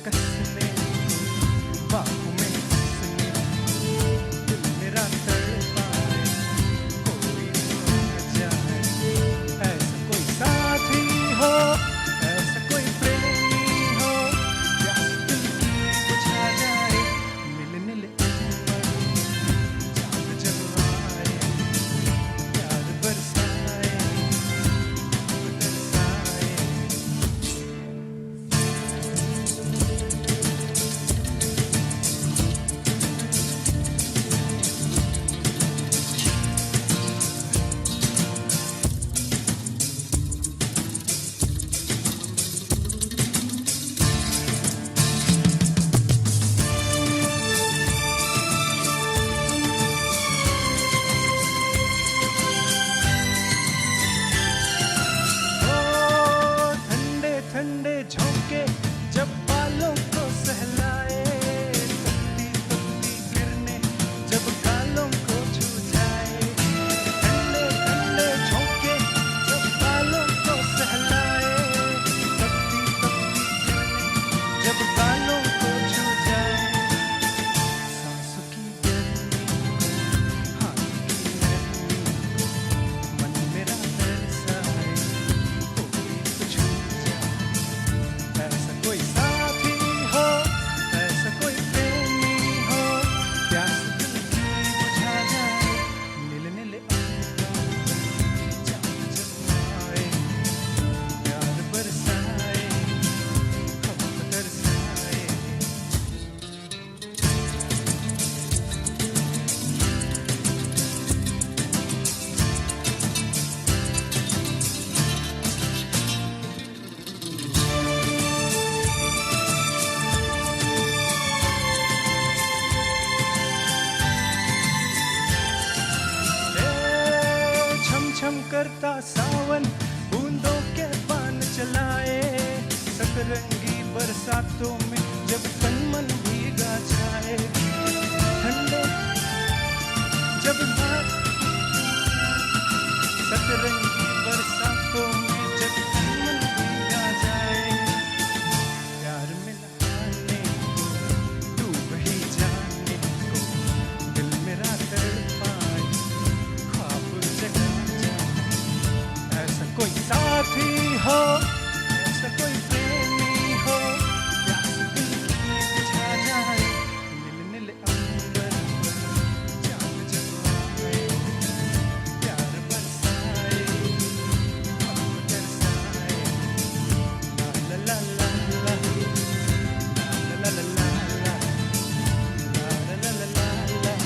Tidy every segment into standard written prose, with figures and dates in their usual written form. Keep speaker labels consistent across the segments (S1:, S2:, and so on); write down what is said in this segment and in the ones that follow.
S1: कसने बाहों में हंसने दिल मेरा तड़पाए कोई तो आ जाए ऐसा कोई साथी हो ऐसा कोई प्रेमी हो प्यास दिल की बुझा जाए नीले नीले अंबर चांद जब आए प्यार बरसाए बरसाए ठंडे ठंडे झोंके जब बालों को सहलाए तपती तपती किरणें जब गालों को छू जाए ठंडे ठंडे झोंके जब बालों को सहलाए तपती तपती किरणें जब गालों को छू जाए सांसों की गर्मी हाथ की नरमी मन मेरा तरसाए कोई तो छू जाए ऐसा कोई साथी हो ऐसा कोई प्रेमी हो प्यास दिल की बुझा जाए नीले नीले अंबर चांद जब आए प्यार बरसाए हम तरसाए छम छम करता सावन बूंदों के पान चलाए सतरंगी बरसातों में जब तन मन भीगा जाए ठंडे जब सतरंगी बरसातों में जब तन मन भीगा जाए प्यार मिलाने को डूब ही जाने को दिल मेरा तड़पाए ख्वाब जगा जाए ऐसा कोई साथी हो ऐसा कोई प्रेमी हो प्यास दिल की बुझा जाए नीले नीले अंबर चांद जब आए प्यार बरसाए हम तरसाए ला ला ला ला ला ला ला ला ला ला ला ला ला ला ला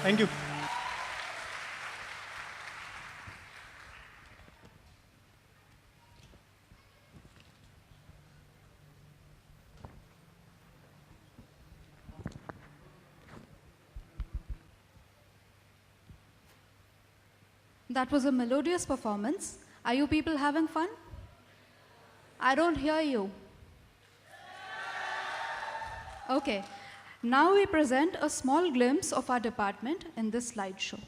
S1: Thank you.
S2: That was a melodious performance. Are you people having fun? I don't hear you. Okay. Now we present a small glimpse of our department in this slideshow.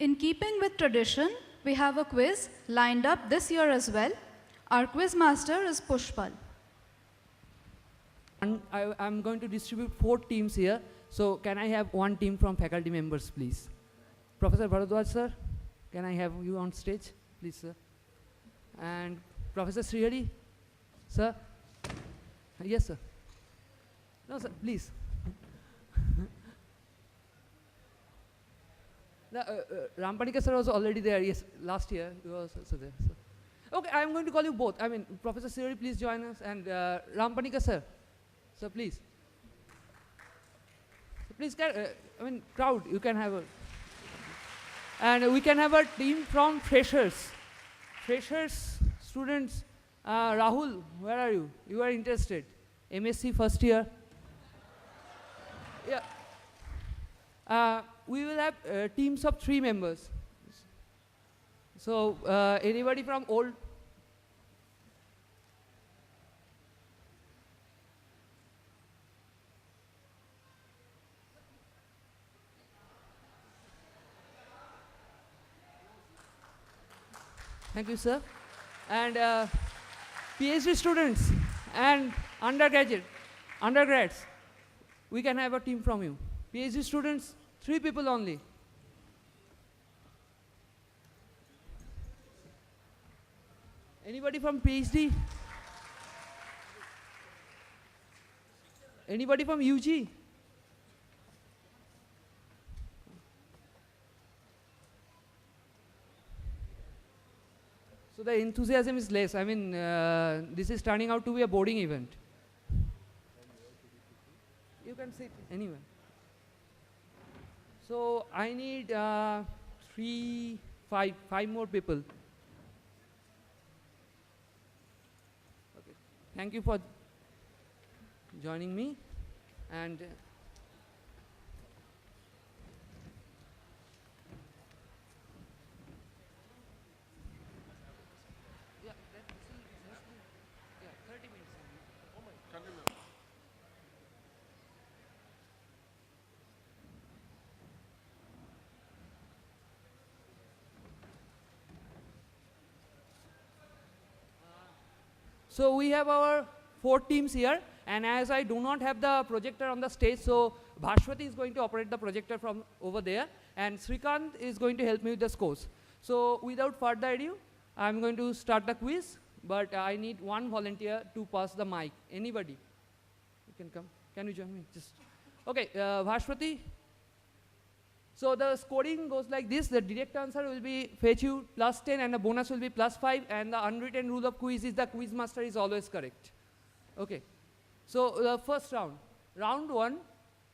S2: In keeping with tradition, we have a quiz lined up this year as well. Our quiz master is Pushpal.
S3: And I'm going to distribute 4 teams here. So can I have one team from faculty members, please? Professor Bharadwaj, sir, can I have you on stage, please, sir? And Professor Srihari, sir? Yes, sir. No, sir, please. Rampanika sir was already there, yes, last year he was also there. Sir. Okay, I'm going to call you both. I mean, Professor Srihari, please join us, and Rampanika sir. So please. So please, I mean, crowd, you can have a. And we can have a team from freshers. Freshers, students. Rahul, where are you? You are interested. MSc first year. Yeah. We will have teams of 3 members. So anybody from old? Thank you, sir. And PhD students and undergrads, we can have a team from you. PhD students, 3 people only. Anybody from PhD? Anybody from UG? So the enthusiasm is less. I mean, this is turning out to be a boarding event. You can sit anywhere. So I need 5 more people. Okay. Thank you for joining me. And yeah, yeah, 30 minutes. So we have our 4 teams here, and as I do not have the projector on the stage, so Bhashwati is going to operate the projector from over there, and Srikant is going to help me with the scores. So without further ado, I'm going to start the quiz, but I need one volunteer to pass the mic. Anybody? You can come. Can you join me? Just okay, Bhashwati. So the scoring goes like this. The direct answer will be fetch you +10 and the bonus will be +5, and the unwritten rule of quiz is the quiz master is always correct. Okay. So the first round. Round 1,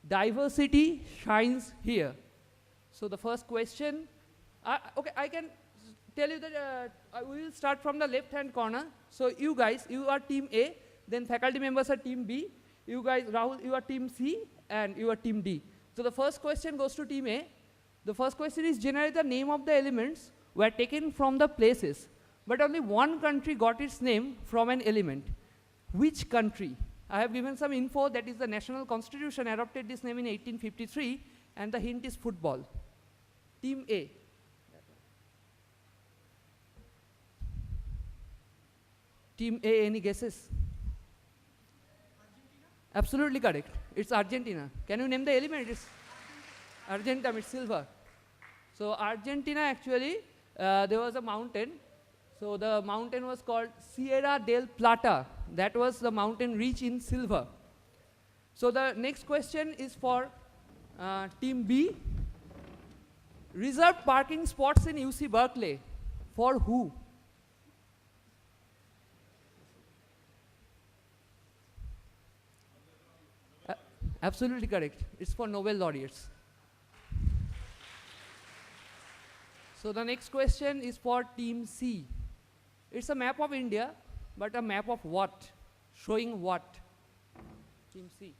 S3: diversity shines here. So the first question, okay, I can tell you that we will start from the left-hand corner. So you guys, you are team A, then faculty members are team B. You guys, Rahul, you are team C, and you are team D. So the first question goes to team A. The first question is generally the name of the elements were taken from the places, but only one country got its name from an element. Which country? I have given some info that is the National Constitution adopted this name in 1853, and the hint is football. Team A. Team A, any guesses? Absolutely correct. It's Argentina. Can you name the element? It's Argentum, it's silver. So Argentina actually, there was a mountain. So the mountain was called Sierra del Plata. That was the mountain rich in silver. So the next question is for team B. Reserved parking spots in UC Berkeley. For who? Absolutely correct. It's for Nobel laureates. So the next question is for team C. It's a map of India, but a map of what? Showing what? Team C.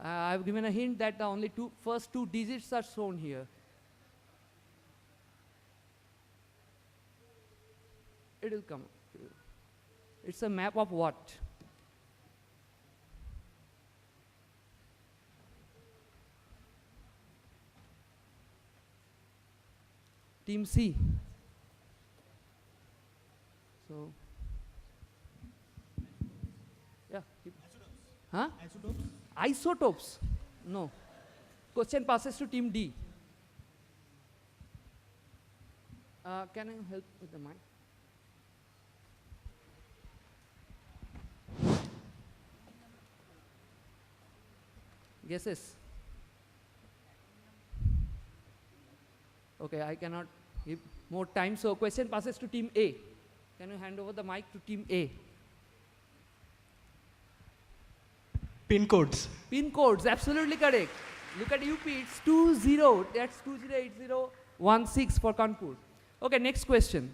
S3: I've given a hint that the only first two digits are shown here. It will come. It's a map of what? Team C. So, yeah. Huh? Isotopes? No. Question passes to Team D. Can you help with the mic? Guesses? Okay, I cannot give more time. So question passes to Team A. Can you hand over the mic to Team A?
S1: Pin codes.
S3: Pin codes, absolutely correct. Look at UP, it's 20. That's 208016 for Kanpur. Okay, next question.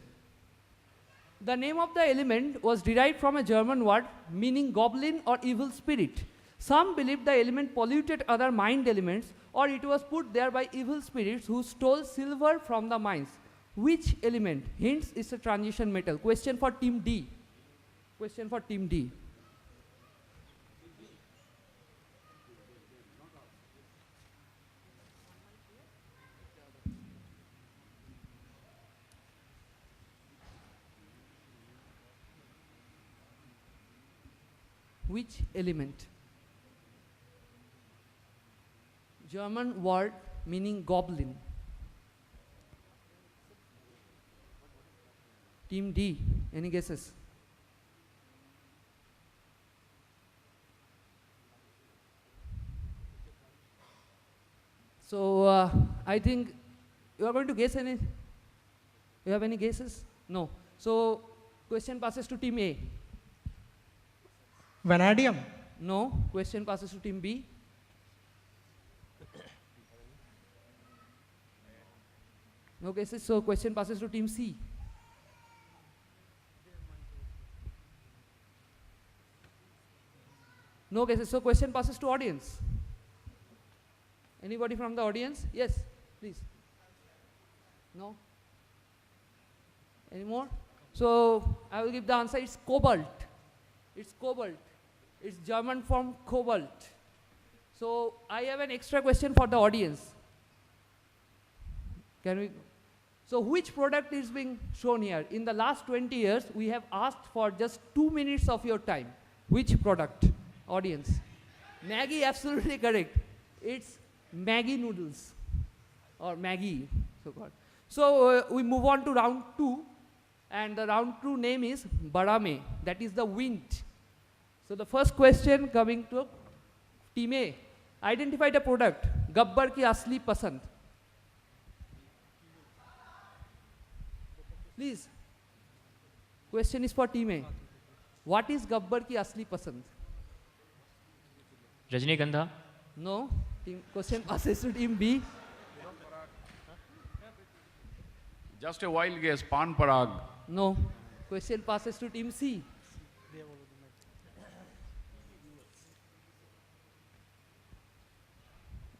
S3: The name of the element was derived from a German word meaning goblin or evil spirit. Some believe the element polluted other mined elements, or it was put there by evil spirits who stole silver from the mines. Which element? Hints, it's a transition metal. Question for Team D. Question for Team D. Which element? German word meaning goblin. Team D, any guesses? So I think you are going to guess any? You have any guesses? No. So question passes to Team A.
S1: Vanadium.
S3: No. Question passes to Team B. No guesses. So question passes to Team C. No guesses. So question passes to audience. Anybody from the audience? Yes, please. No? Any more? So I will give the answer. It's cobalt. It's cobalt. It's German from cobalt. So I have an extra question for the audience. Can we? So which product is being shown here? In the last 20 years, we have asked for just 2 minutes of your time. Which product? Audience. Maggie, absolutely correct. It's Maggie noodles or Maggie, so called. So we move on to round 2, and the round 2 name is Barame, that is the wind. So the first question coming to Team A. Identify the product. Gabbar ki asli pasand. Please. Question is for Team A. What is Gabbar ki asli pasand?
S4: रजनीगंधा.
S3: No. Question passes to Team B.
S5: Just a wild guess, Pan Parag.
S3: No. Question passes to Team C.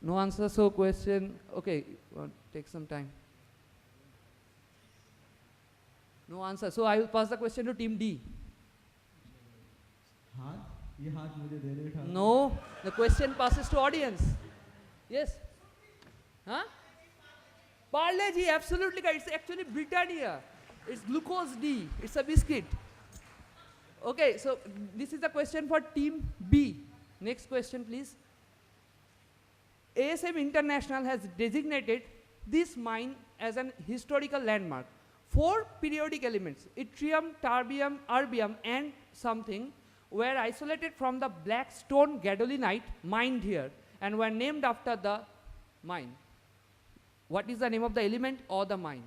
S3: No answer, so question, okay, take some time. No answer, so I will pass the question to Team D. No, the question passes to audience. Yes? Huh? Parle-G, absolutely correct. It's actually Britannia. It's glucose D. It's a biscuit. Okay, so this is the question for Team B. Next question, please. ASM International has designated this mine as an historical landmark. 4 periodic elements, yttrium, terbium, erbium, and something, were isolated from the black stone gadolinite mined here and were named after the mine. What is the name of the element or the mine?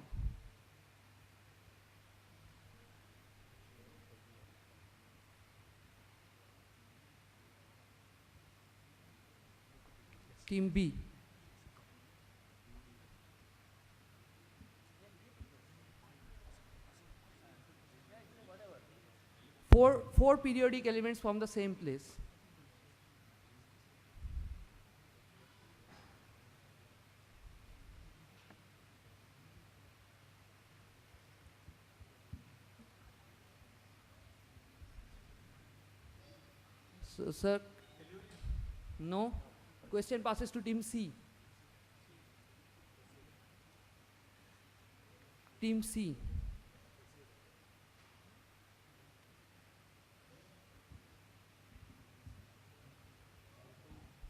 S3: Team B. Four periodic elements from the same place. So, sir, no. Question passes to Team C. team C.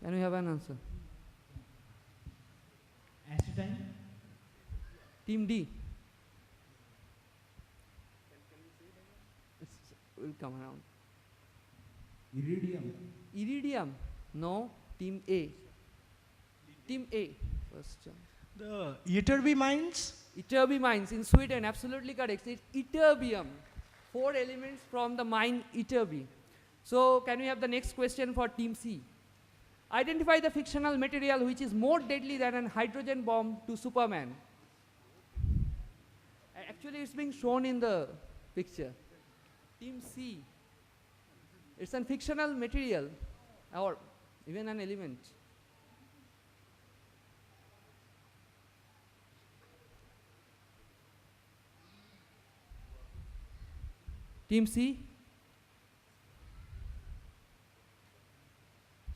S3: Can we have an answer?
S4: Acetine.
S3: Team D. Will come around.
S4: Iridium.
S3: Iridium. No. Team A. Team A. First chance.
S1: The Ytterby mines?
S3: Ytterby mines in Sweden, absolutely correct. It's ytterbium. 4 elements from the mine Ytterby. So, can we have the next question for team C? Identify the fictional material which is more deadly than an hydrogen bomb to Superman. Actually, it's being shown in the picture. Team C. It's a fictional material or even an element. Team C.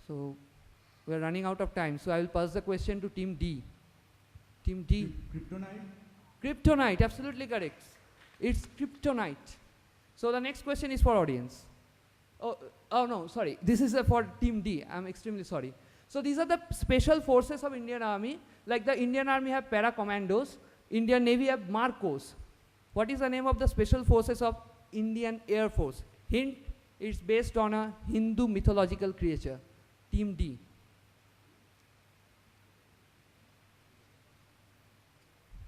S3: So, we are running out of time. So, I will pass the question to team D. Team D.
S4: Kryptonite.
S3: Kryptonite, absolutely correct. It's kryptonite. So, the next question is for audience. Oh no, sorry. This is for team D. I'm extremely sorry. So, these are the special forces of Indian Army. Like the Indian Army have para commandos. Indian Navy have Marcos. What is the name of the special forces of Indian Air Force? Hint, it's based on a Hindu mythological creature. Team D.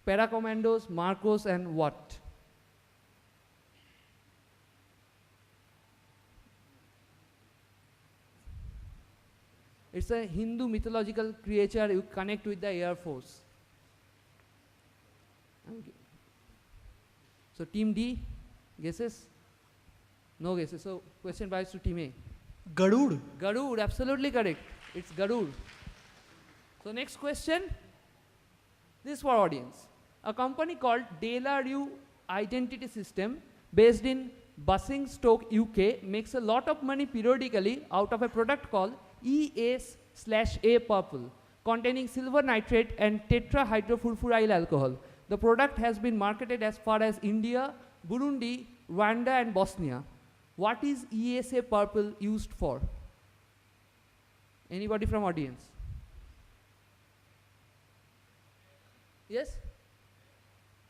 S3: Para commandos, Marcos, and what? It's a Hindu mythological creature you connect with the Air Force. Okay. So team D, guesses? No guesses. So question bias to team A.
S1: Garud?
S3: Garud, absolutely correct. It's Garud. So next question. This is for audience. A company called De La Rue Identity System based in Basingstoke, UK makes a lot of money periodically out of a product called ES/A Purple containing silver nitrate and tetrahydrofurfuryl alcohol. The product has been marketed as far as India, Burundi, Rwanda and Bosnia. What is ESA Purple used for? Anybody from audience? Yes?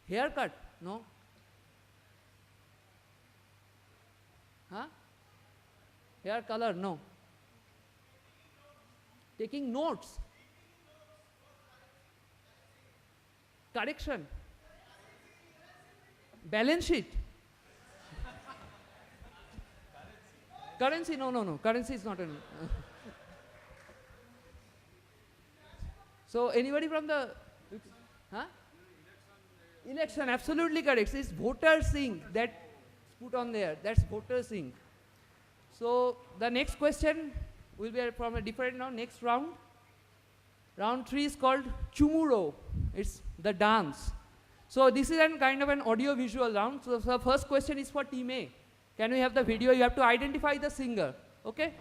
S3: Haircut? No? Huh? Hair color? No. Taking notes? Correction? Balance sheet? Currency? No. Currency is not an. So, anybody from the. Huh? Election, absolutely correct. It's voter ink that's put on there. That's voter ink. So, the next question will be from a different now, next round. Round 3 is called Chumuro. It's the dance. So, this is a kind of an audio visual round. So, the first question is for team A. Can we have the video? You have to identify the singer. Okay?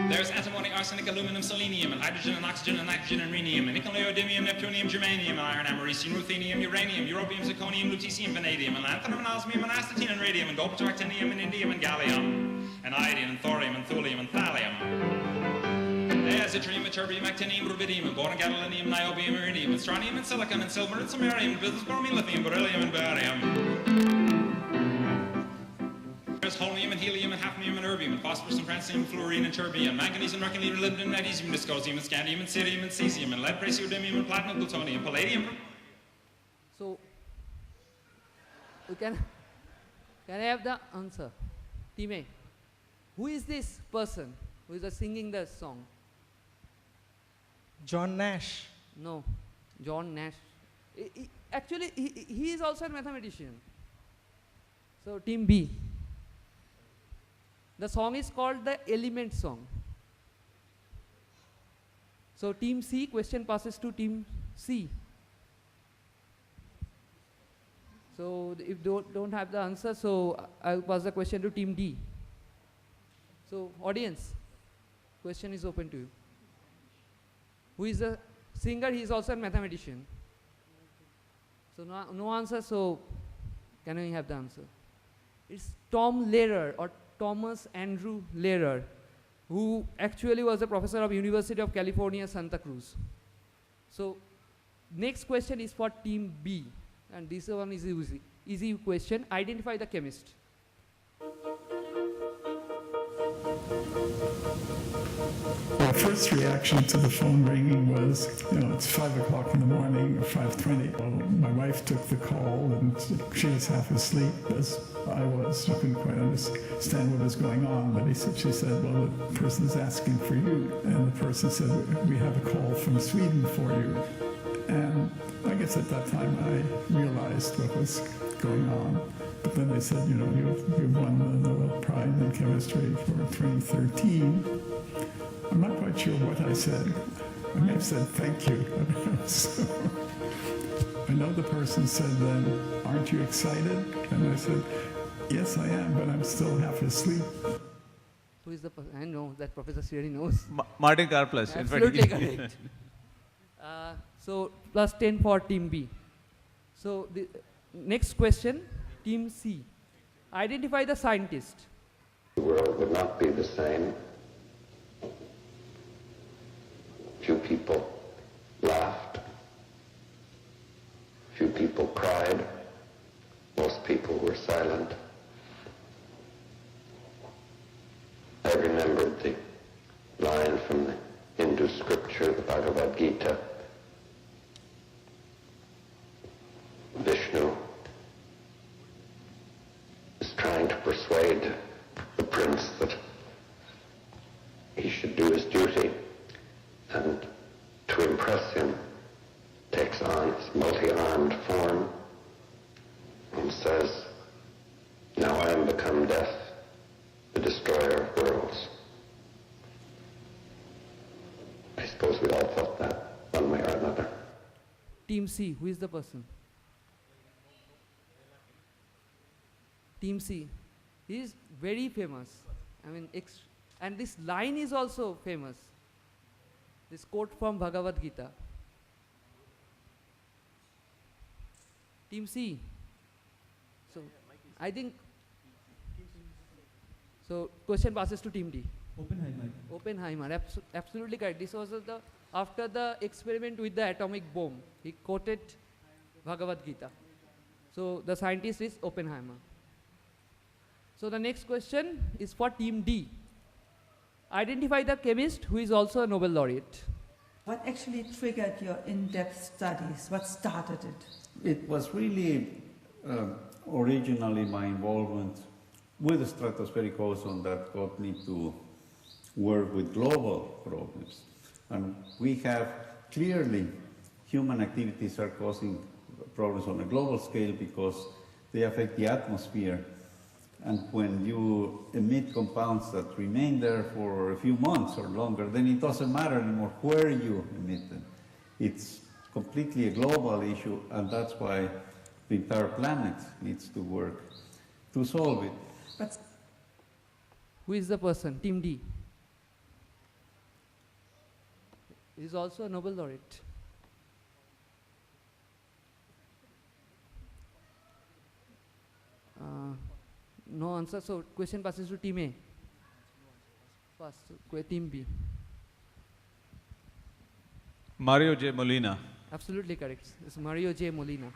S6: There's antimony, arsenic, aluminum, selenium, and hydrogen, and oxygen, and nitrogen, and rhenium, and nickel, neodymium, neptunium, germanium, and iron, americium, ruthenium, uranium, europium, zirconium, lutetium, vanadium, and lanthanum, and osmium, and astatine, and radium, and gold, actinium, and indium, and gallium, and iodine, and thorium, and thulium, and thallium. There's yttrium, ytterbium, actinium, rubidium, and boron, gadolinium, niobium, iridium, and strontium, and silicon, and silver, and samarium, and business bromine, lithium, beryllium, and barium. There's holmium and helium and hafnium and erbium and phosphorus and francium, fluorine and terbium, manganese and mercury, molybdenum, magnesium, dysprosium and scandium and cerium and cesium and lead, praseodymium and platinum, plutonium, palladium.
S3: So, we can I have the answer? Team A. Who is this person who is singing the song?
S1: John Nash?
S3: No, John Nash. Actually, he is also a mathematician. So, team B. The song is called the Element Song. So, team C, question passes to team C. So, if don't have the answer, so I'll pass the question to team D. So, audience, Question is open to you. Who is the singer? He is also a mathematician. So no answer, so can I have the answer? It's Tom Lehrer or Thomas Andrew Lehrer, who actually was a professor of University of California, Santa Cruz. So next question is for team B, and this one is easy question. Identify the chemist.
S4: My first reaction to the phone ringing was, it's 5 o'clock in the morning, or 5:20. Well, my wife took the call, and she was half asleep, as I was. She couldn't quite understand what was going on, but she said, well, the person's asking for you. And the person said, we have a call from Sweden for you. And I guess at that time I realized what was going on. But then they said, you've won the Nobel Prize in Chemistry for 2013. I'm not quite sure what I said. I may have said thank you. So, I know the person said then, aren't you excited? And I said, yes, I am, but I'm still half asleep.
S3: Who is the person? I know that Professor Siri knows.
S7: Martin Karplus.
S3: Absolutely correct. So plus 10 for team B. So the next question, team C. Identify the scientist.
S8: The world would not be the same. Few people laughed. Few people cried. Most people were silent. I remembered the line from the Hindu scripture, the Bhagavad Gita. Vishnu is trying to persuade the prince that he should do his duty, and to impress him takes on his multi-armed form and says, now I am become death, the destroyer of worlds. I suppose we all felt that one way or another.
S3: Team C, who is the person? Team C. He is very famous. And this line is also famous. This quote from Bhagavad Gita. Team C. So, I think. So, question passes to Team D. Oppenheimer. Absolutely correct. This was after the experiment with the atomic bomb. He quoted Bhagavad Gita. So, the scientist is Oppenheimer. So, the next question is for Team D. Identify the chemist who is also a Nobel laureate.
S9: What actually triggered your in-depth studies? What started it?
S10: It was really originally my involvement with the stratospheric ozone that got me to work with global problems. And we have clearly human activities are causing problems on a global scale because they affect the atmosphere. And when you emit compounds that remain there for a few months or longer, then it doesn't matter anymore where you emit them. It's completely a global issue, and that's why the entire planet needs to work to solve it.
S9: But
S3: Who is the person? Team D. He is also a Nobel laureate. No answer, so question passes to Team A. First, Team B.
S7: Mario J. Molina.
S3: Absolutely correct. It's Mario J. Molina.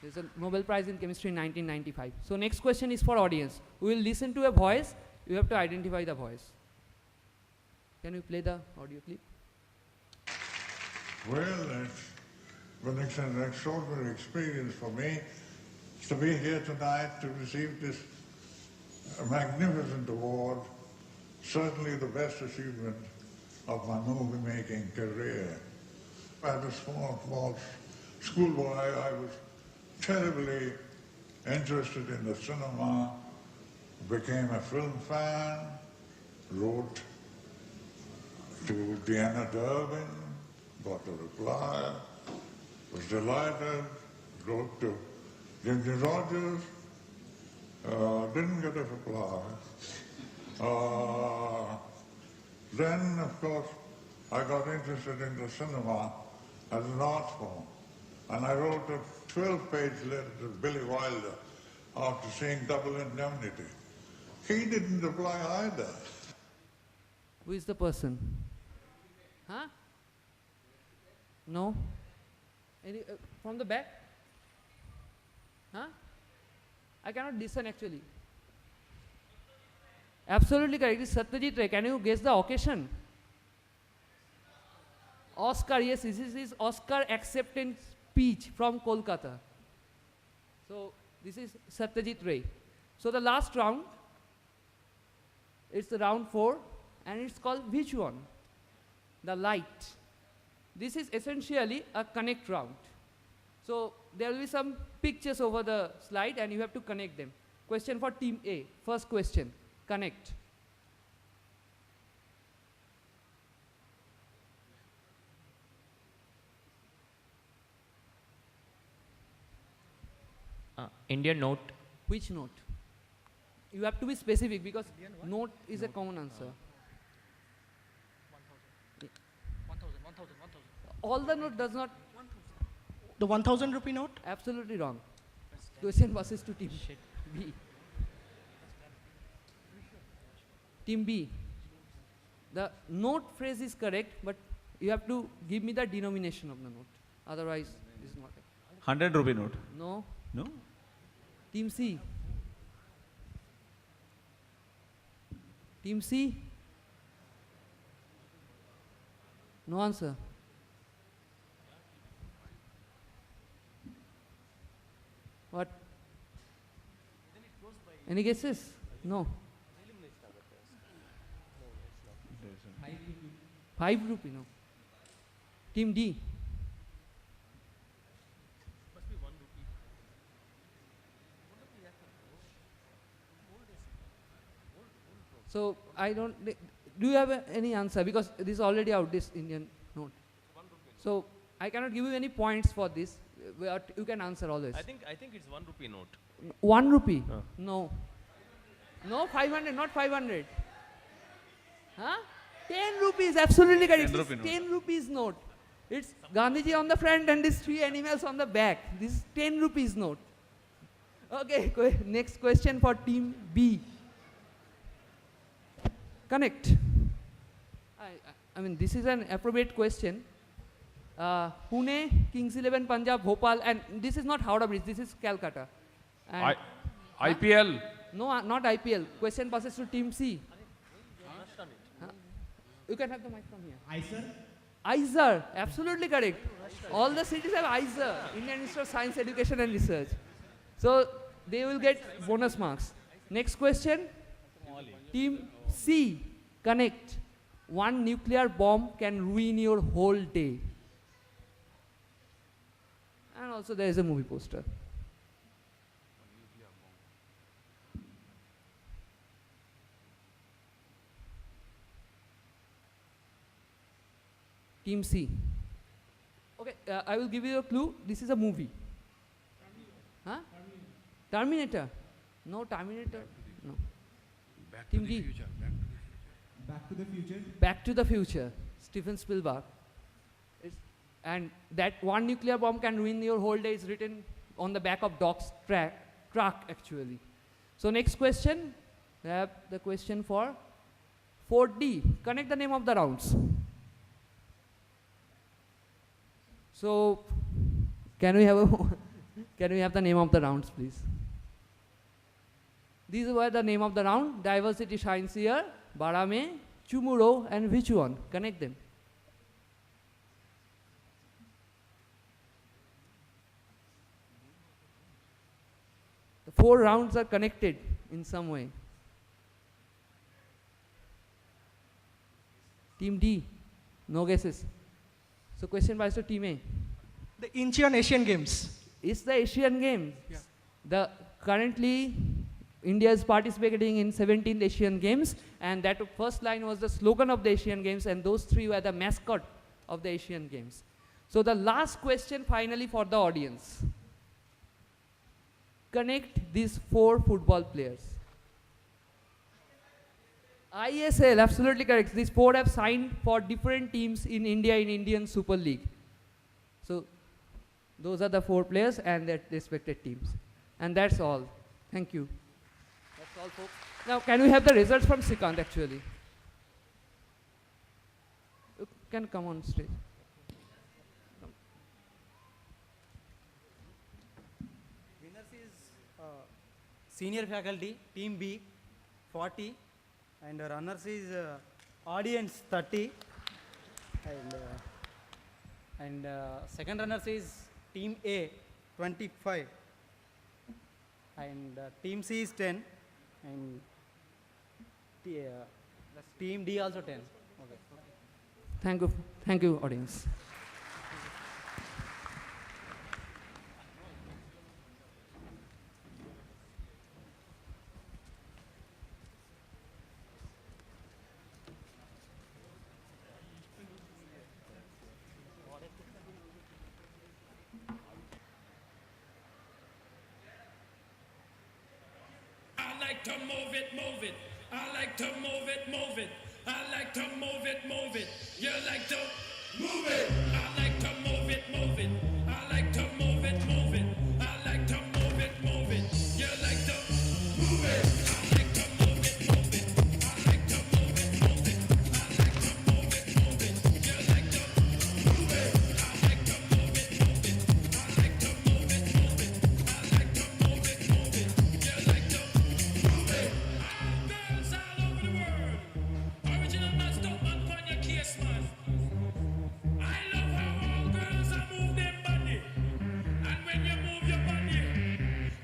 S3: There's a Nobel Prize in Chemistry in 1995. So next question is for audience. We will listen to a voice. You have to identify the voice. Can you play the audio clip?
S11: Well, it's been an extraordinary experience for me to be here tonight to receive this magnificent award, certainly the best achievement of my movie-making career. As a small schoolboy, I was terribly interested in the cinema, became a film fan, wrote to Deanna Durbin, got a reply, was delighted, wrote to Ginger Rogers, didn't get a reply. Then, of course, I got interested in the cinema as an art form. And I wrote a 12-page letter to Billy Wilder after seeing Double Indemnity. He didn't apply either.
S3: Who is the person? Huh? No? Any, from the back? Huh? I cannot listen actually. Absolutely correct. It's Satyajit Ray. Can you guess the occasion? Oscar, yes, this is his Oscar acceptance speech from Kolkata. So this is Satyajit Ray. So the last round, it's the round 4, and it's called which one? The light. This is essentially a connect round. So there will be some pictures over the slide, and you have to connect them. Question for team A. First question, connect.
S12: Indian note.
S3: Which note? You have to be specific because note is a common answer.
S1: 1,000.
S3: All the note does not.
S1: The 1,000 rupee note?
S3: Absolutely wrong. Question passes to team B. Team B. The note phrase is correct, but you have to give me the denomination of the note. Otherwise, it's not.
S7: 100 rupee note.
S3: No.
S7: No?
S3: Team C. Team C. No answer. What? Any guesses? No. 5 rupee, no. Team D. So I don't. Do you have any answer? Because this is already out. This Indian note. So I cannot give you any points for this. But you can answer always.
S12: I think it's 1 rupee note.
S3: 1 rupee?
S12: Oh.
S3: No. No, 500, not 500. Huh? 10 rupees, absolutely correct.
S7: 10 rupee note.
S3: 10 rupees note. It's Gandhiji on the front and these 3 animals on the back. This is 10 rupees note. Okay, next question for team B. Connect. I mean, this is an appropriate question. Pune, Kings 11, Punjab, Bhopal, and this is not Howrah Bridge, this is Calcutta. And
S5: IPL.
S3: No, not IPL. Question passes to team C. You can have the mic from here. IISER, absolutely correct. All the cities have IISER, Indian Institute of Science, Education and Research. So they will get bonus marks. Next question, team C, connect. 1 nuclear bomb can ruin your whole day. And also there is a movie poster. Team C. Okay, I will give you a clue. This is a movie. Huh? Terminator. No, Terminator. No. Team D.
S13: Back to the Future.
S3: Back to the Future. Steven Spielberg. And that 1 nuclear bomb can ruin your whole day is written on the back of Doc's truck actually. So next question. We have the question for 4D. Connect the name of the rounds. So, can we have the name of the rounds, please? These were the name of the round. Diversity shines here, Barame, Chumuro, and which one? Connect them. The 4 rounds are connected in some way. Team D, no guesses. So question passes to team A.
S1: The Incheon Asian Games.
S3: It's the Asian Games.
S1: Yeah.
S3: Currently, India is participating in 17th Asian Games, and that first line was the slogan of the Asian Games, and those 3 were the mascot of the Asian Games. So the last question finally for the audience. Connect these 4 football players. ISL, absolutely correct. These 4 have signed for different teams in India in Indian Super League. So those are the 4 players and their respected teams. And that's all. Thank you. That's all, folks. Now, can we have the results from Srikant actually? You can come on stage.
S14: Winners is senior faculty, team B, 40, and runners is audience 30, and second runners is team A, 25, and team C is 10, and team D also 10. Okay.
S3: Thank you, audience.
S15: I like to move it, move it. I like to move it, move it. I like to move it, move it. You like to move it. I like to move it, move it. I like to move it, move it. I like to move it, move it. You like to move it. I like to move it, move it. I like to move it, move it. I like to move it, move it. You like to move it. I like to move it, move it. I like to move it, move it. I like to move it, move it. You like to move it. Girls all over the world. Original man, stop man, pon your case, man. I love how all girls are move their body. And when you move your body,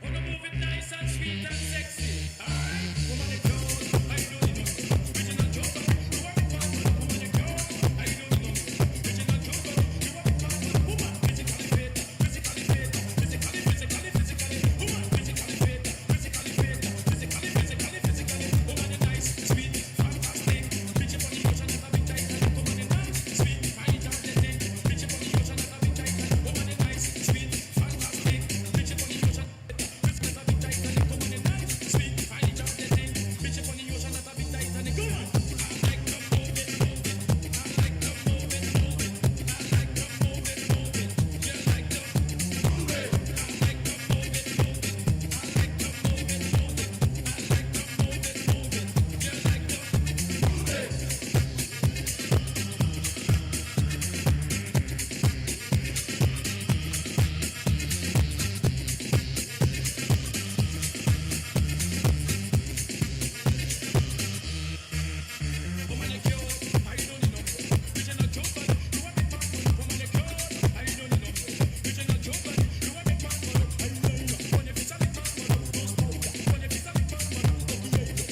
S15: wanna move it nice and sweet and sexy. Alright, woman, it goes. I do it know. Original joker, you want it fun. Woman, it goes. I do it know. Original joker, you want it fun. Woman, physically fit, physically fit, physically, physically, physically. Woman, physically fit, physically fit, physically, physically, physically. Woman, it nice, sweet, fantastic. Bitch, upon the ocean, that's a big tight. Woman, it nice, sweet, fine, fantastic. Bitch, upon the ocean, that's a big tight. Woman, it nice, sweet, fantastic. Bitch, upon the ocean, that's a big tight. Woman, it nice, sweet, fine, fantastic. Bitch, upon the ocean, that's a big tight. Go on. I like to move it, move it. I like to move it, move it. I like to move it, move it. You like to move it. I like to move it, move it. I like to move it, move it. I like to move it, move it. You like to move it. Woman, you cute. I don't know. Original joker, you want it fun. Woman, you cute. I don't know. Original joker, you want it fun. I don't know. When you feel something fun, don't stop. When you feel something fun, don't go.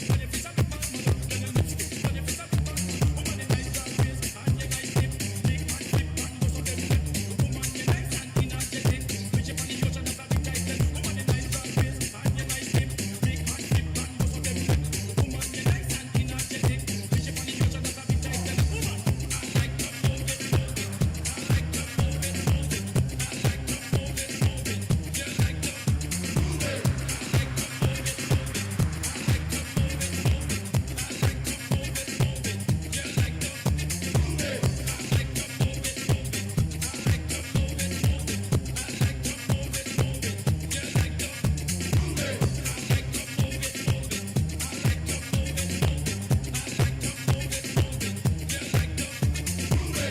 S15: When you feel something fun, don't get a lipstick. When you feel something fun, woman, you nice and face and you nice tip. Big man, flip man, go so them lip. Woman, you nice and energetic. Bitch, upon the ocean, that's a big title. Woman, you nice and face and you nice tip. Big man, flip man, go so them lip. Woman, you nice and energetic. Bitch, upon the ocean, that's a big title. Woman, I like to move it, move it. I like to move it, move it. I like to move it, move it. You like to move it. I like to move it, move it. I like to move it, move it. I like to move it, move it. You like to move it. I like to move it, move it. I like to move it, move it. I like to move it, move it. You like to move it. I like to move it, move it. I like to move it, move it. I like to move it, move it. You like to move it.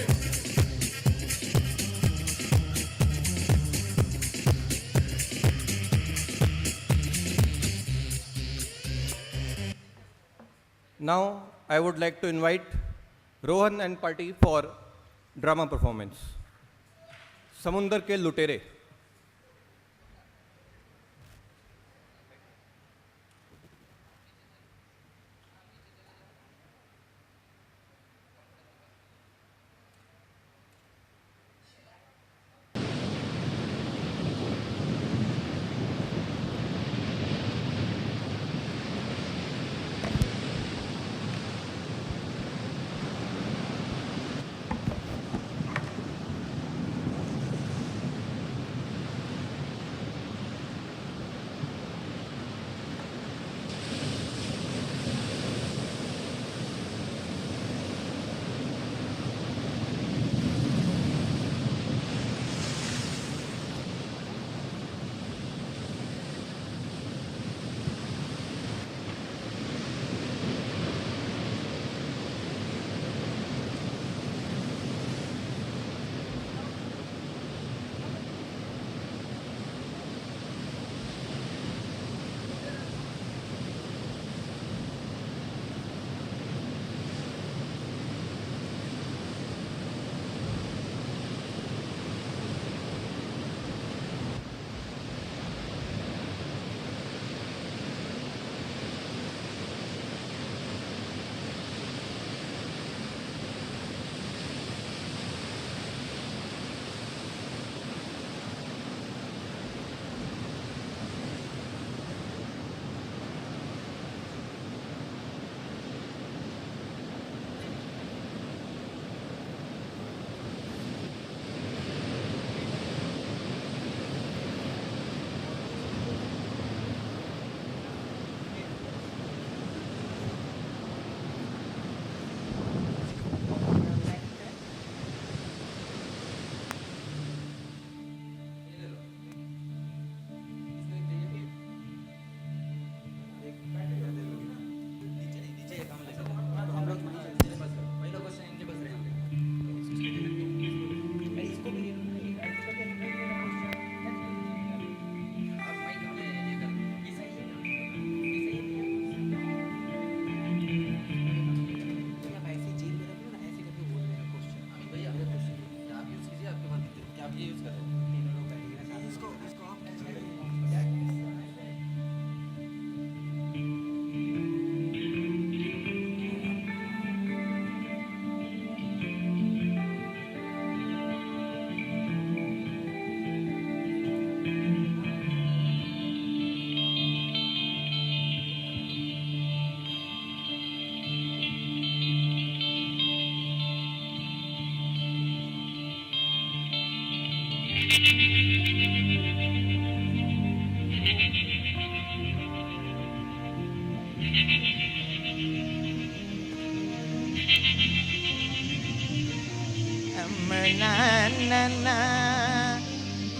S16: Now, I would like to invite Rohan and party for drama performance. समुंदर के लुटेरे.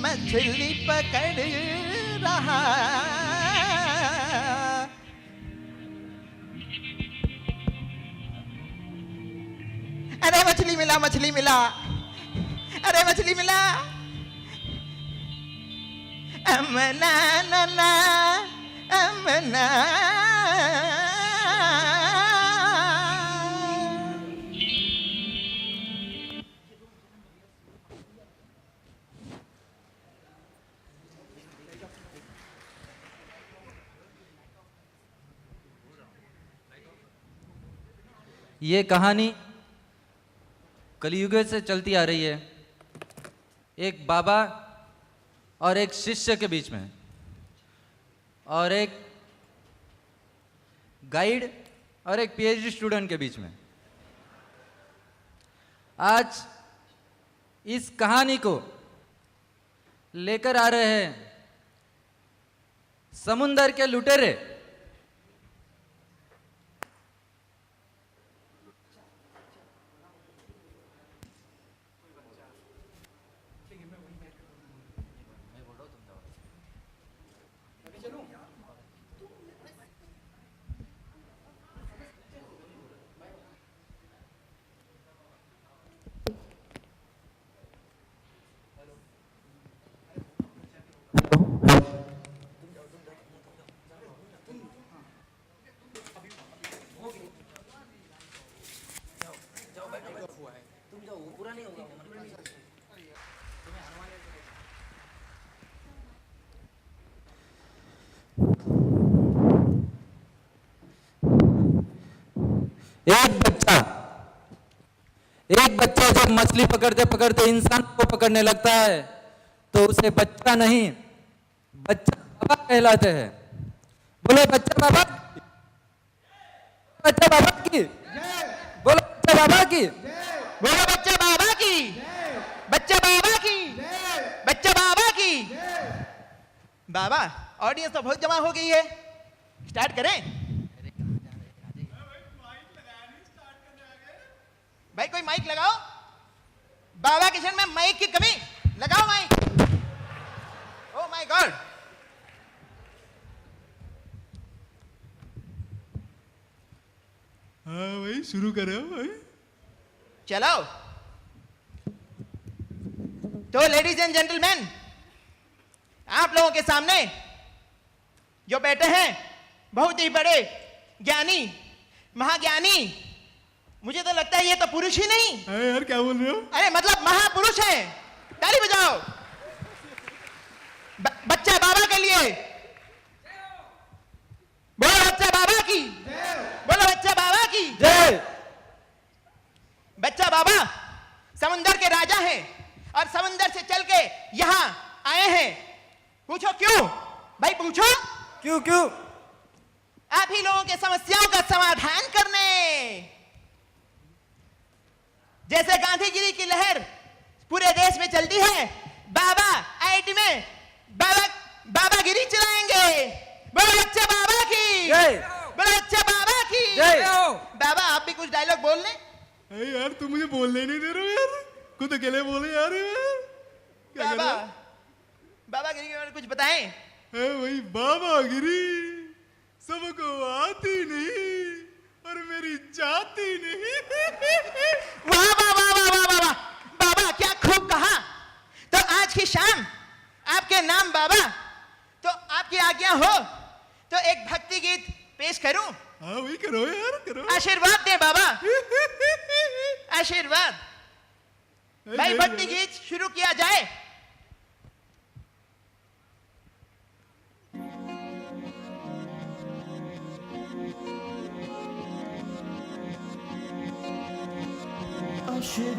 S17: मछली पकड़ रहा अरे मछली मिला मछली मिला अरे मछली मिला अमना ना अमना
S18: ये कहानी कलयुग से चलती आ रही है, एक बाबा और एक शिष्य के बीच में, और एक गाइड और एक पीएचडी स्टूडेंट के बीच में। आज इस कहानी को लेकर आ रहे हैं समुंदर के लुटेरे। एक बच्चा जब मछली पकड़ते पकड़ते इंसान को पकड़ने लगता है तो उसे बच्चा नहीं, बच्चा बाबा कहलाते हैं। बोलो बच्चा बाबा, बच्चा बाबा की, बोलो बच्चा बाबा की,
S17: बोलो बच्चा बाबा की, बच्चा बाबा की, बच्चा बाबा की। बाबा ऑडियंस तो बहुत जमा हो गई है, स्टार्ट करें? भाई कोई माइक लगाओ, बाबा किशन में माइक की कमी, लगाओ माइक। Oh my God.
S13: हाँ भाई शुरू करो भाई।
S17: चलो तो लेडीज एंड जेंटलमैन, आप लोगों के सामने जो बैठे हैं बहुत ही बड़े ज्ञानी, महाज्ञानी, मुझे तो लगता है ये तो पुरुष ही नहीं।
S13: अरे यार क्या बोल रहे हो?
S17: अरे मतलब महापुरुष है। ताली बजाओ बच्चा बाबा के लिए। बोलो बच्चा बाबा की, बोलो बच्चा बाबा की जय। बच्चा बाबा समुंदर के राजा हैं और समुंदर से चल के यहां आए हैं। पूछो क्यों भाई, पूछो
S18: क्यों? क्यों?
S17: आप ही लोगों के समस्याओं का समाधान करने। जैसे गांधीगिरी की लहर पूरे देश में चलती है, बाबा आईआईटी में बाबागिरी चलाएंगे। बोलो बच्चा बाबा की जय, बोलो बच्चा बाबा की जय। बाबा आप भी कुछ डायलॉग बोल लें।
S13: अरे यार तुम मुझे बोलने ही नहीं दे रहे हो यार, खुद अकेले बोले यार। क्या
S17: बाबा बाबागिरी के बारे में कुछ बताएं।
S13: वही बाबागिरी सबको आती नहीं और मेरी जाती नहीं।
S17: वाह वाह वाह वाह वाह वाह, बाबा क्या खूब कहा। तो आज की शाम आपके नाम बाबा, तो आपकी आज्ञा हो तो एक भक्ति गीत पेश करूं?
S13: हाँ वही करो यार, करो।
S17: आशीर्वाद दें बाबा, आशीर्वाद। भाई भक्ति गीत शुरू किया जाए।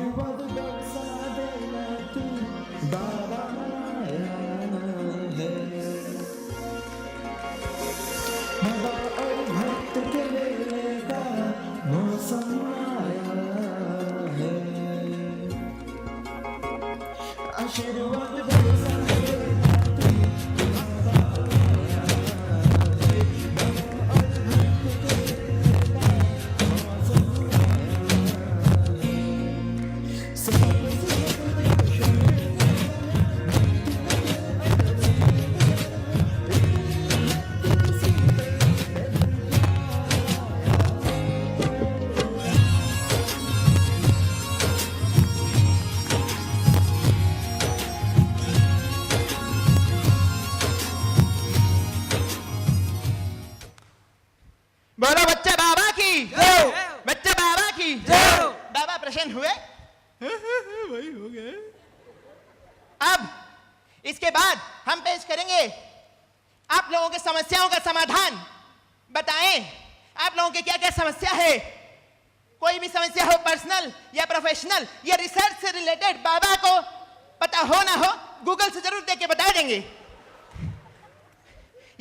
S19: आशीर्वाद बरसा देना तू बाबा आया है। बाबा और भक्त के मेले का मौसम आया है। आशीर्वाद बरसा देना तू बाबा आया है। बाबा और भक्त के मेले का मौसम
S17: बोलो बच्चा बाबा की बच्चा बाबा की बाबा प्रसन्न हुए?
S13: वही हो गए।
S17: अब इसके बाद हम पेश करेंगे आप लोगों के समस्याओं का समाधान। बताएं आप लोगों की क्या क्या समस्या है। कोई भी समस्या हो, पर्सनल या प्रोफेशनल या रिसर्च से रिलेटेड, बाबा को पता हो ना हो गूगल से जरूर देख के बता देंगे,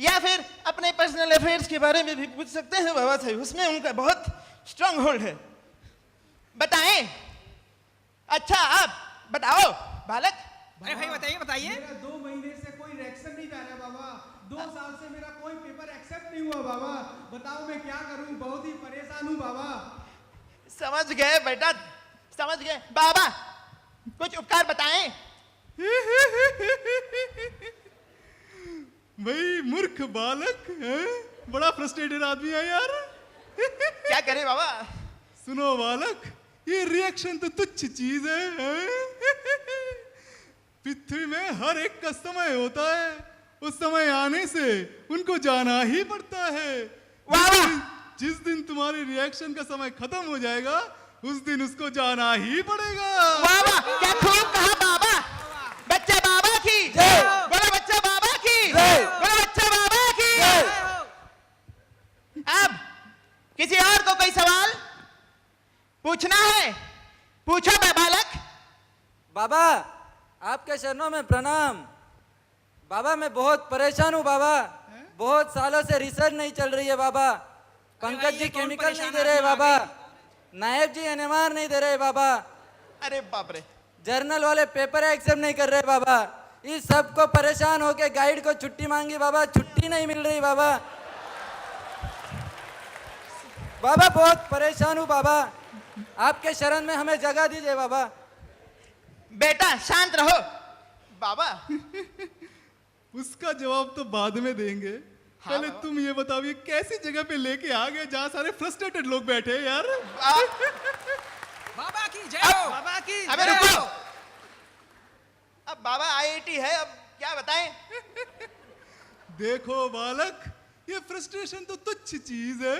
S17: या फिर अपने पर्सनल अफेयर्स के बारे में भी पूछ सकते हैं बाबा से, उसमें उनका बहुत स्ट्रांग होल्ड है। बताएं। अच्छा आप बताओ बालक।
S20: अरे भाई बताइए बताइए।
S13: मेरा 2 महीने से कोई रिएक्शन नहीं जा रहा बाबा। 2 साल से मेरा कोई पेपर एक्सेप्ट नहीं हुआ बाबा। बताओ मैं क्या करूं, बहुत ही परेशान हूं बाबा।
S17: समझ गए बेटा, समझ गए। बाबा कुछ उपकार बताएं।
S13: भाई मूर्ख बालक है, बड़ा फ्रस्ट्रेटेड आदमी है यार।
S17: क्या करे बाबा।
S13: सुनो बालक, ये रिएक्शन तो तुच्छ चीज है। पृथ्वी में हर एक का समय होता है, उस समय आने से उनको जाना ही पड़ता है। जिस दिन तुम्हारे रिएक्शन का समय खत्म हो जाएगा उस दिन उसको जाना ही पड़ेगा।
S17: वाह क्या खूब कहा बाबा। बच्चा बाबा की बोलो, बच्चा बाबा की बोलो, बच्चा बाबा की। अब किसी और को कोई सवाल पूछना है? पूछो बालक।
S18: बाबा आपके चरणों में प्रणाम। बाबा मैं बहुत परेशान हूँ बाबा। बहुत सालों से रिसर्च नहीं चल रही है बाबा। पंकज जी केमिकल नहीं दे रहे बाबा। नायब जी एनएमआर नहीं दे रहे बाबा।
S17: अरे बाप रे।
S18: जर्नल वाले पेपर एक्सेप्ट नहीं कर रहे बाबा। इस सब को परेशान होके गाइड को छुट्टी मांगी बाबा, छुट्टी नहीं मिल रही बाबा। बाबा बहुत परेशान हूँ बाबा, आपके शरण में हमें जगह दीजिए बाबा।
S17: बेटा शांत रहो बाबा।
S13: उसका जवाब तो बाद में देंगे। पहले तुम ये बताओ ये कैसी जगह पे लेके आ गए जहाँ सारे फ्रस्ट्रेटेड लोग बैठे हैं यार।
S20: बाबा की जय हो। बाबा की
S17: अबे रुको। अब बाबा आईआईटी है, अब क्या बताएं।
S13: देखो बालक, ये फ्रस्ट्रेशन तो तुच्छ चीज है।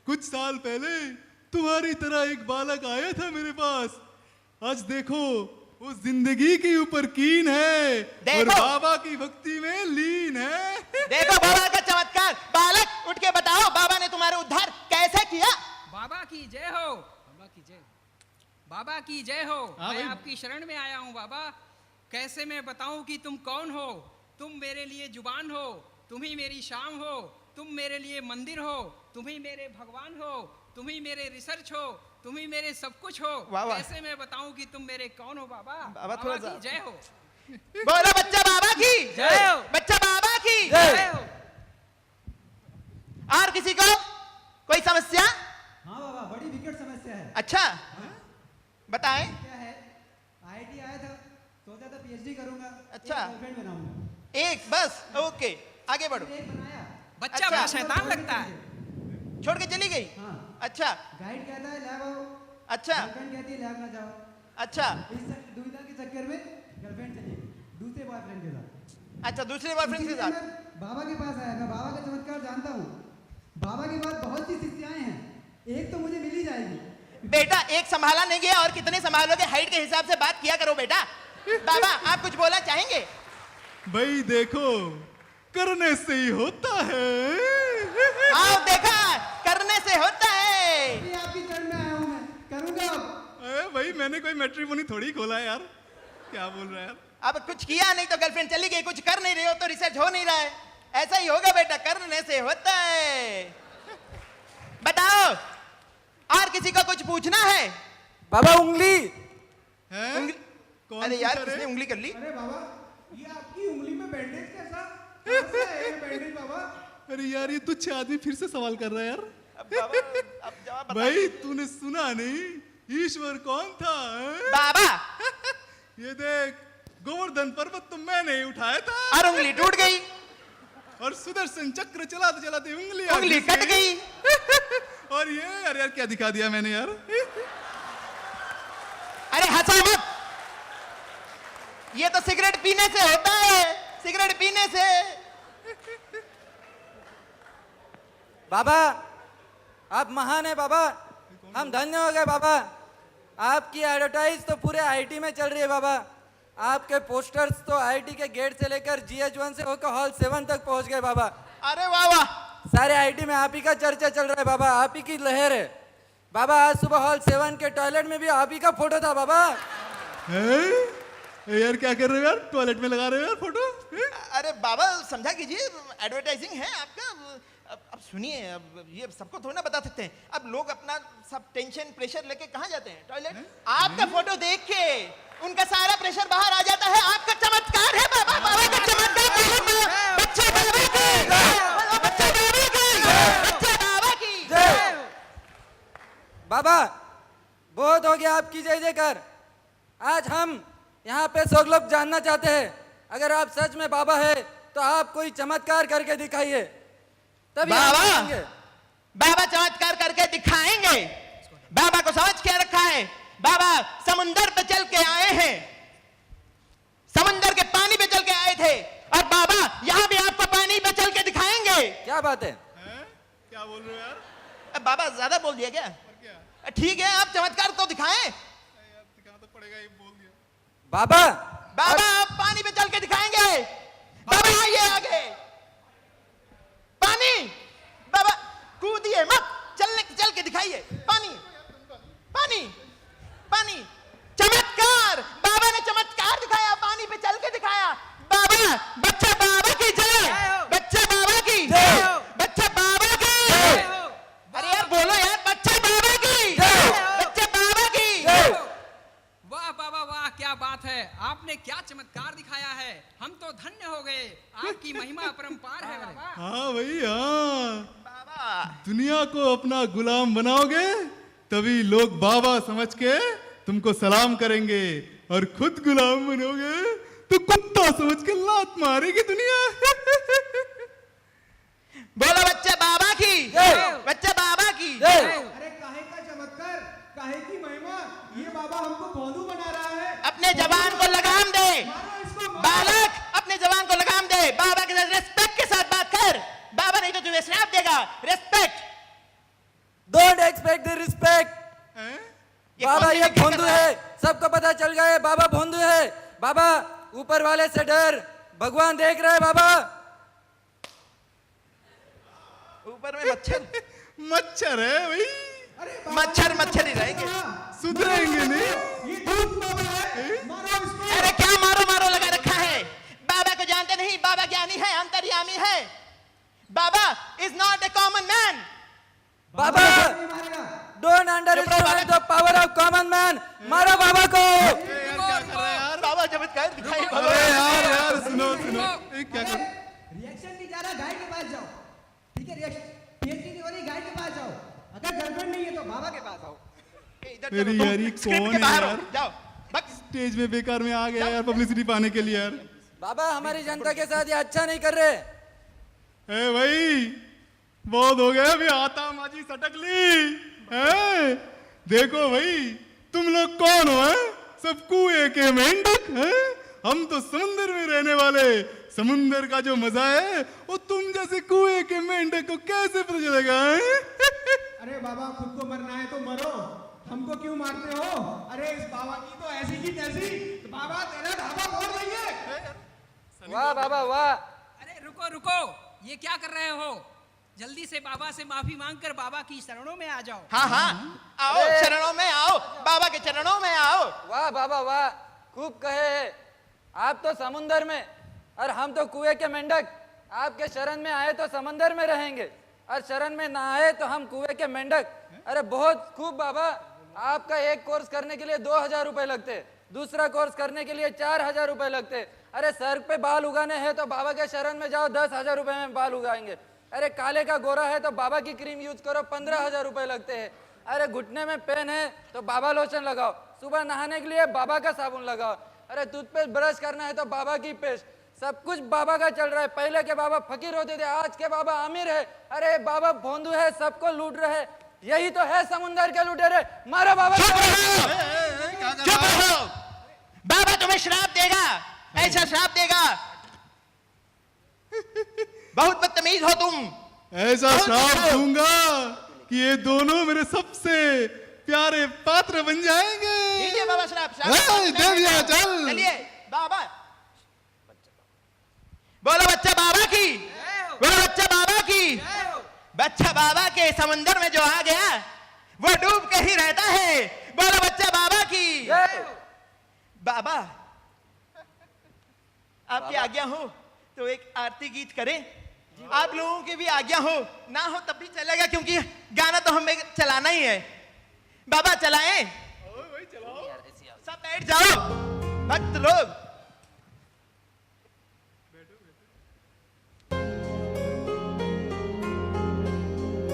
S13: कुछ साल पहले तुम्हारी तरह एक बालक आया था मेरे पास। आज देखो वो जिंदगी के ऊपर कीन है और बाबा की भक्ति में लीन है।
S17: देखो बाबा का चमत्कार। बालक उठ के बताओ बाबा ने तुम्हारा उद्धार कैसे किया।
S20: बाबा की जय हो। बाबा की जय। बाबा की जय हो। मैं आपकी शरण में आया हूँ बाबा। कैसे मैं बताऊं कि तुम कौन हो। तुम मेरे लिए जुबान हो, तुम ही मेरी शाम हो, तुम मेरे लिए मंदिर हो, तुम ही मेरे भगवान हो, तुम ही मेरे रिसर्च हो, तुम ही मेरे सब कुछ हो। कैसे मैं बताऊं कि तुम मेरे कौन हो बाबा।
S17: बाबा थोड़ा सा
S20: की जय हो।
S17: बोलो बच्चा बाबा की
S20: जय हो।
S17: बच्चा बाबा की
S20: जय हो।
S17: और किसी को कोई समस्या?
S14: हाँ बाबा बड़ी विकट समस्या है।
S17: अच्छा बताएं।
S14: क्या है, आईआईटी आया था, सोचा था पीएचडी करूंगा।
S17: अच्छा
S14: गर्लफ्रेंड बनाऊंगा।
S17: एक बस, ओके आगे बढ़ो।
S20: बच्चा बड़ा शैतान लगता है।
S17: छोड़ के चली गई।
S14: हाँ।
S17: अच्छा
S14: गाइड कहता है लैब आओ।
S17: अच्छा
S14: गर्लफ्रेंड कहती है लैब ना जाओ।
S17: अच्छा
S14: इस दुविधा के चक्कर में गर्लफ्रेंड चली गई दूसरे बॉयफ्रेंड के साथ।
S17: अच्छा दूसरे बॉयफ्रेंड के साथ।
S14: बाबा के पास आया, मैं बाबा का चमत्कार जानता हूँ। बाबा के पास बहुत सी शिष्याएं हैं, एक तो मुझे मिल ही जाएगी।
S17: बेटा एक संभाला नहीं गया और कितने संभालोगे, हाइट के हिसाब से बात किया करो बेटा। बाबा आप कुछ बोलना चाहेंगे?
S13: भाई देखो करने से ही होता है।
S17: आओ देखा करने से होता है।
S14: आपकी चरण में आया हूँ मैं, करूंगा अब।
S13: अरे भाई मैंने कोई मैट्रिमोनी थोड़ी खोला है यार, क्या बोल रहा है यार।
S17: अब कुछ किया नहीं तो गर्लफ्रेंड चली गई, कुछ कर नहीं रहे हो तो रिसर्च हो नहीं रहा है। ऐसा ही होगा बेटा, करने से होता है। बताओ और किसी को कुछ पूछना है?
S18: बाबा उंगली
S17: उंगली? अरे यार किसने उंगली कर ली?
S14: अरे बाबा ये आपकी उंगली में बैंडेज कैसा? कैसा है ये बैंडेज बाबा?
S13: अरे यार ये तुच्छ आदमी फिर से सवाल कर रहा है यार।
S17: अब जवाब बता।
S13: भाई तूने सुना नहीं ईश्वर कौन था?
S17: बाबा
S13: ये देख गोवर्धन पर्वत तो मैंने ही उठाया था
S17: और उंगली टूट गई
S13: और सुदर्शन चक्र चलाते चलाते
S17: उंगली कट गई
S13: और ये यार क्या दिखा दिया मैंने यार।
S17: अरे हंसो मत, ये तो सिगरेट पीने से होता है, सिगरेट पीने से।
S18: बाबा आप महान है बाबा, हम धन्य हो गए बाबा। आपकी एडवर्टाइज तो पूरे आईटी में चल रही है बाबा। आपके पोस्टर्स तो आईटी के गेट से लेकर GH1 से होकर हॉल 7 तक पहुंच गए बाबा।
S17: अरे वाह वाह,
S18: सारे आईटी में आप ही का चर्चा चल रहा है बाबा, आप ही की लहर है बाबा। आज सुबह हॉल 7 के टॉयलेट में भी आप ही का फोटो था बाबा।
S13: यार क्या कर रहे हो यार, टॉयलेट में लगा रहे हो यार फोटो?
S17: अरे बाबा समझा कीजिए, एडवर्टाइजिंग है आपका। अब सुनिए, अब ये सबको थोड़ा ना बता सकते हैं। अब लोग अपना सब टेंशन प्रेशर लेके कहाँ जाते हैं? टॉयलेट। आपका फोटो देख के उनका सारा प्रेशर बाहर आ जाता है। आपका चमत्कार है बाबा, बाबा का चमत्कार है। बच्चे बाबा की, बच्चे बाबा की, बच्चे बाबा की।
S18: बाबा बहुत हो गया आपकी जय जयकार। आज हम यहाँ पे सब लोग जानना चाहते हैं, अगर आप सच में बाबा है तो आप कोई चमत्कार करके दिखाइए तभी हम
S17: बाबा
S18: मानेंगे।
S17: बाबा चमत्कार करके दिखाएंगे। बाबा को समझ क्या रखा है? बाबा समुंदर पे चल के आए हैं, समुंदर के पानी पे चल के आए थे और बाबा यहाँ भी आपको पानी पे चल के दिखाएंगे।
S18: क्या बात है?
S13: क्या बोल रहे हो यार?
S17: अब बाबा ज्यादा बोल दिया क्या? ठीक है आप चमत्कार तो दिखाएं।
S13: दिखाना तो पड़ेगा, ये बोल दिया।
S18: बाबा
S17: बाबा आप पानी पे चल के दिखाएंगे। बाबा आइए आगे। पानी बाबा कूदिए मत, चल के दिखाइए। पानी पानी पानी, चमत्कार। बाबा ने चमत्कार दिखाया, पानी पे चल के दिखाया। बाबा बच्चा बाबा की जय, बच्चा बाबा की, बच्चा बाबा की। अरे यार बोलो यार, बच्चा बाबा की, बच्चा बाबा की।
S20: वाह बाबा वाह, क्या बात है, आपने क्या चमत्कार दिखाया है। हम तो धन्य हो गए, आपकी महिमा अपरंपार है बाबा।
S13: हाँ भाई हाँ, दुनिया को अपना गुलाम बनाओगे तभी लोग बाबा समझ के तुमको सलाम करेंगे, और खुद गुलाम बनोगे तो कुत्ता समझ के लात मारेगी दुनिया।
S17: बोलो बच्चा बाबा की, बच्चा बाबा की।
S14: अरे काहे का चमत्कार, काहे की महिमा, ये बाबा हमको भोंदू बना रहा है।
S17: अपने जवान को लगाम दे बालक, अपने जवान को लगाम दे। बाबा के साथ रिस्पेक्ट के साथ बात कर। बाबा नहीं तो तुम्हें श्राप देगा। Respect,
S18: don't expect the respect. बाबा ये भोंदू है, सबको पता चल गया है बाबा भोंदू है। बाबा ऊपर वाले से डर, भगवान देख रहे हैं बाबा।
S17: ऊपर में मच्छर
S13: मच्छर है भाई।
S17: मच्छर मच्छर ही रहेंगे,
S13: सुधरेंगे नहीं।
S17: अरे क्या मारो मारो लगा रखा है। बाबा को जानते नहीं, बाबा ज्ञानी है, अंतर्यामी है। बाबा is not a common man.
S18: बाबा don't underestimate the power of common man. मारो बाबा को।
S17: बाबा चमत्कार दिखाइए।
S13: यार सुनो सुनो, क्या कर
S14: रिएक्शन नहीं जा रहा, गाइड के पास जाओ। ठीक है, रिएक्शन PhD नहीं हो रही, गाइड के पास जाओ। अगर गर्लफ्रेंड नहीं है तो बाबा के पास आओ।
S13: अरे यार ये कौन है यार?
S17: जाओ
S13: स्टेज में बेकार में आ गया यार, पब्लिसिटी पाने के लिए यार।
S18: बाबा हमारी जनता के साथ ये अच्छा नहीं कर रहे।
S13: ए भाई बहुत हो गया, अभी आता माजी सटक ली है। देखो भाई तुम लोग कौन हो है? सब कुएं के मेंढक हैं। हम तो समुंदर में रहने वाले, समुंदर का जो मजा है वो तुम जैसे कुएं के मेंढक को कैसे पता चलेगा?
S14: अरे बाबा खुद को मरना है तो मरो, हमको क्यों मारते हो? अरे इस बाबा की तो ऐसी की तैसी, तो बाबा तेरा ढाबा फोड़ देंगे।
S18: वाह बाबा वाह।
S20: अरे रुको रुको, ये क्या कर रहे हो? जल्दी से बाबा से माफी मांगकर बाबा की शरणों में आ जाओ।
S17: हाँ हाँ, आओ चरणों में आओ, बाबा के चरणों में आओ।
S18: वाह बाबा वाह, खूब कहे है। आप तो समुंदर में और हम तो कुएं के मेंढक। आपके शरण में आए तो समंदर में रहेंगे और शरण में ना आए तो हम कुएं के मेंढक। अरे बहुत खूब बाबा, आपका एक कोर्स करने के लिए 2000 रुपए लगते, दूसरा कोर्स करने के लिए 4000 रुपए लगते। अरे सर पे बाल उगाने हैं तो बाबा के शरण में जाओ, 10,000 रुपए में बाल उगाएंगे। अरे काले का गोरा है तो बाबा की क्रीम यूज करो, 15,000 रुपए लगते हैं। अरे घुटने में पेन है तो बाबा लोशन लगाओ, सुबह नहाने के लिए बाबा का साबुन लगाओ। अरे टूथपेस्ट ब्रश करना है तो बाबा की पेस्ट, सब कुछ बाबा का चल रहा है। पहले के बाबा फकीर होते थे, आज के बाबा अमीर है। अरे बाबा भोंदू है, सबको लूट रहे। यही तो है समुंदर के लुटेरे। मारो बाबा।
S17: चुप रहो, बाबा तुम्हें श्राप देगा, ऐसा श्राप देगा। बहुत बदतमीज हो तुम।
S13: ऐसा श्राप दूंगा कि ये दोनों मेरे सबसे प्यारे पात्र बन जाएंगे।
S17: दीजिए बाबा श्राप।
S13: दे दिया, चल।
S17: चलिए बाबा, बोलो बच्चा बाबा की, बोलो बच्चा बाबा की। बच्चा बाबा के समुंदर में जो आ गया वो डूब के ही रहता है। बोलो बच्चा बाबा की। बाबा आपकी आज्ञा हो तो एक आरती गीत करें। आप लोगों की भी आज्ञा हो, ना हो तब भी चलेगा, क्योंकि गाना तो हमें चलाना ही है। बाबा चलाएं, सब बैठ जाओ भक्त लोग।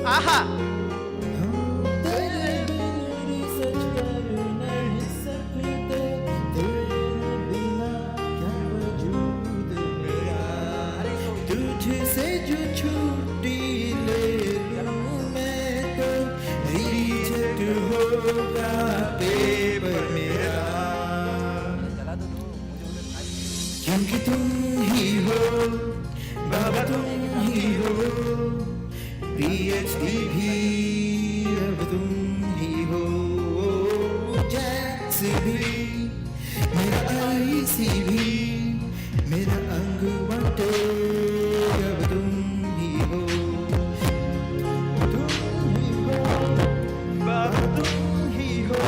S17: आहा,
S19: तुझसे जो छुट्टी ले लूं मैं तो रिजेक्ट होगा पेपर मेरा, क्योंकि तुम ही हो बाबा, तुम ही हो PhD भी अब तुम ही हो, जैक्स भी मेरा IC भी मेरा अंग बाटे, अब तुम ही हो, बाबा तुम ही हो,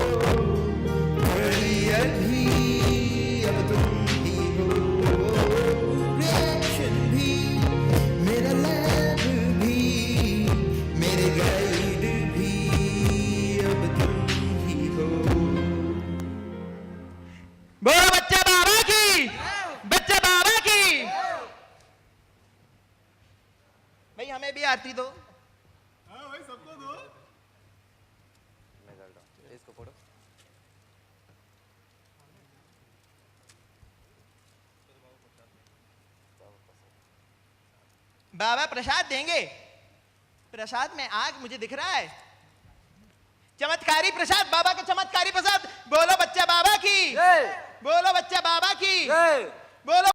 S19: करियर भी अब तुम ही हो, रिएक्शन भी मेरा लैब भी मेरे गाइड भी अब तुम ही हो।
S17: बोलो बच्चा बाबा की, बच्चा बाबा की। भाई हमें भी आरती दो।
S13: हाँ भाई सबको दो।
S18: इसको पढ़ो।
S17: बाबा प्रसाद देंगे। प्रसाद में आग मुझे दिख रहा है, चमत्कारी प्रसाद, बाबा का चमत्कारी प्रसाद। बोलो बच्चा बाबा की, बोलो बच्चा बाबा की, बोलो।